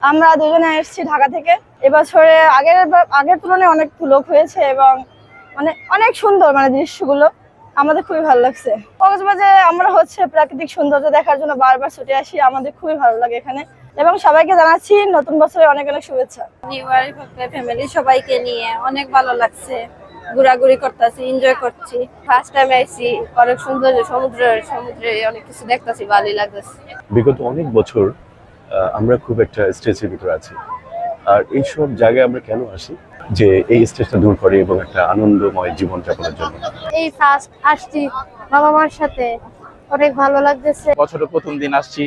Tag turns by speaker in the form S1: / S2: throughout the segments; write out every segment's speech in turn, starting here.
S1: আমরা দুজনে এসেছি ঢাকা থেকে। এবছরে আগের তুলনায় অনেক লোক হয়েছে এবং মানে অনেক সুন্দর দৃশ্যগুলো আমাদের খুবই ভালো লাগছে। কক্সবাজারে আমরা প্রাকৃতিক সৌন্দর্য দেখার জন্য বারবার ছুটে আসি, আমাদের খুবই ভালো লাগে এখানে। এবং সবাইকে জানাচ্ছি নতুন বছরে অনেক অনেক শুভেচ্ছা।
S2: নিউ ইয়ার ফ্যামিলি সবাইকে নিয়ে অনেক ভালো লাগছে, ঘোরাঘুরি করতেছি, এনজয় করছি। ফার্স্ট টাইম আইছি, অনেক সুন্দর সমুদ্রে অনেক কিছু দেখতেছি, ভালোই লাগতেছে।
S3: বিগত অনেক বছর আমরা খুব একটা স্ট্রেসের ভিতরে আছি, আর এইসব জায়গায় আমরা কেন আসি যে এই স্ট্রেসটা দূর করে এবং একটা আনন্দময় জীবনযাপনের জন্য।
S2: এই ফার্স্ট আসছি বাবা মার সাথে, অনেক ভালো লাগতেছে।
S4: বছরের প্রথম দিন আসছি,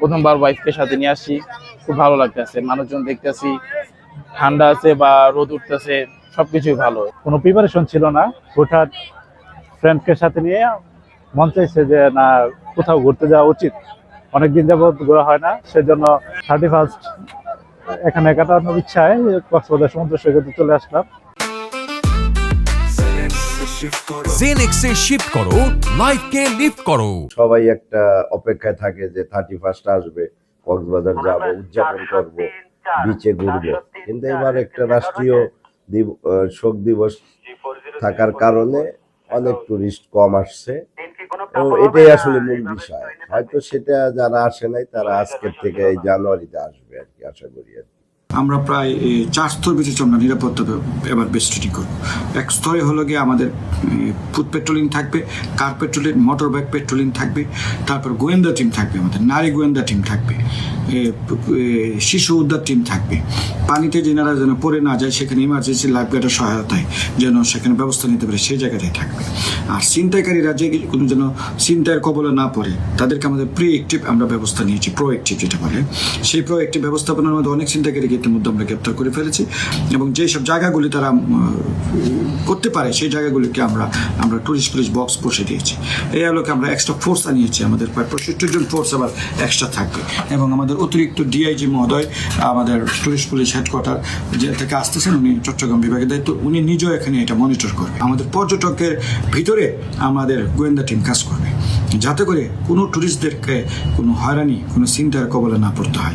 S4: প্রথমবার ওয়াইফকে সাথে নিয়ে আসছি, খুব ভালো লাগতেছে। মানুষজন দেখতেছি, ঠান্ডা আছে বা রোদ উঠতেছে, সবকিছুই ভালো।
S5: কোনো প্রিপারেশন ছিল না, হঠাৎ ফ্রেন্ডকে সাথে নিয়ে মন চাইছে যে না, কোথাও ঘুরতে যাওয়া উচিত। অনেকদিন যাবত ঘোরা হয় না, সেজন্য 31 এখানে কাটানোর ইচ্ছায় কক্সবাজার সমুদ্র সৈকতে চলে আসলাম।
S6: জেনেক্সে শিফট করো, লাইফকে লিফট করো।
S7: সবাই একটা অপেক্ষায় থাকে যে 31 আসবে, কক্সবাজার যাব, উদযাপন করব, বিচে ঘুরবো। কিন্তু এবার একটা রাষ্ট্রীয় শোক দিবস থাকার কারণে অনেক টুরিস্ট কম আসছে। তো এটাই আসলে মূল বিষয়। হয়তো সেটা যারা আসে নাই তারা আজকের থেকে এই জানুয়ারিতে আসবে আর কি, আশা করি।
S8: আমরা প্রায় 4 স্তর বিশিষ্ট আমরা নিরাপত্তা এবার বেস্ট্রিটি করব। এক স্তরে হলো গিয়ে আমাদের ফুড পেট্রোলিং থাকবে, কার পেট্রোলিং, মোটর বাইক পেট্রোলিং থাকবে, তারপর গোয়েন্দা টিম থাকবে, আমাদের নারী গোয়েন্দা টিম থাকবে, শিশু উদ্ধার টিম থাকবে। পানিতে যেনারা যেন পড়ে না যায় সেখানে ইমার্জেন্সি লাইফ গার্ডের সহায়তায় যেন সেখানে ব্যবস্থা নিতে পারে, সেই জায়গাটাই থাকবে। আর ছিনতাইকারীরা যে কোনো যেন ছিনতাইয়ের কবলে না পড়ে তাদেরকে আমাদের প্রিঅ্যাক্টিভ আমরা ব্যবস্থা নিয়েছি, প্রোঅ্যাক্টিভ যেটা বলে, সেই প্রোঅ্যাক্টিভ ব্যবস্থাপনার মধ্যে অনেক ছিনতাইকারী ইতিমধ্যে আমরা গ্রেপ্তার করে ফেলেছি। এবং যেসব জায়গাগুলি তারা করতে পারে সেই জায়গাগুলিকে আমরা টুরিস্ট পুলিশ বক্স বসে দিয়েছি। এই আলোকে আমরা এক্সট্রা ফোর্স আনিয়েছি, আমাদের প্রায় 65 জন ফোর্স আবার এক্সট্রা থাকবে। এবং আমাদের অতিরিক্ত ডিআইজি মহোদয় আমাদের টুরিস্ট পুলিশ হেডকোয়ার্টার যে থেকে আসতেছেন, উনি চট্টগ্রাম বিভাগের দায়িত্ব, উনি নিজেও এখানে এটা মনিটর করবে। আমাদের পর্যটকের ভিতরে আমাদের গোয়েন্দা টিম কাজ করবে যাতে করে কোনো টুরিস্টদেরকে কোনো হয়রানি, কোনো চিন্তার কবলে না পড়তে হয়।